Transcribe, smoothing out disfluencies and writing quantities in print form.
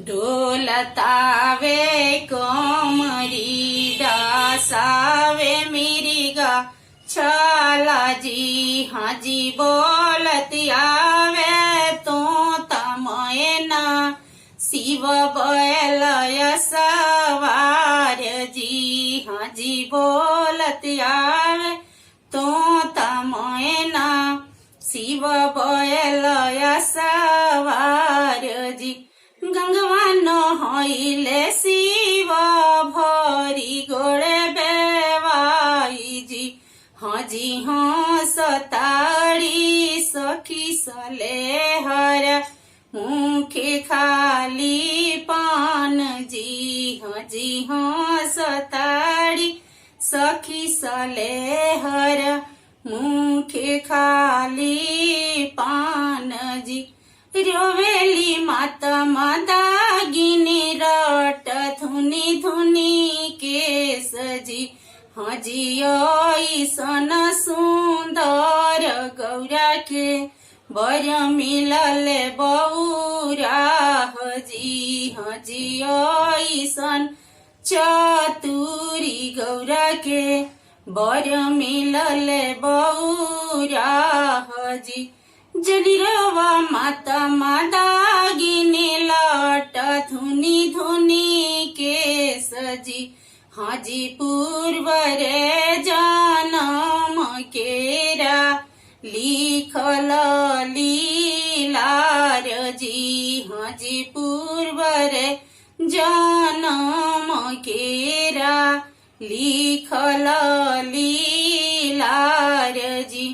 ढोलतावे कोमरी दासावे मिरिगा छाला जी हाजी बोलती आवे तो तमयना शिव बैलय सवार जी हाजी बोलती आवे तो तमयना शिव बैलय सवार जी गंगवा नहैले शिव भरी गोड़े बेवाई जी हजी हसताड़ी सखी सलेहर मुखे खाली पान जी हजी हसताड़ी सखी सलेहर मुखे खाली पान जी रोवेली माता दागिनी रट धुनी धुनी केस जी हजी ईसन सुंदर गौरा के बर मिलल बौरा हजी हजी ईसन चतुरी गौरा के बर मिलल बौरा हजी जलिरवा माता दागिनी लट धुनी धुनी केस जी हाजी पूर्व रे जनम केरा लिखल लीलार जी हाजी पूर्व रे जनम केरा लिखल लीलार जी।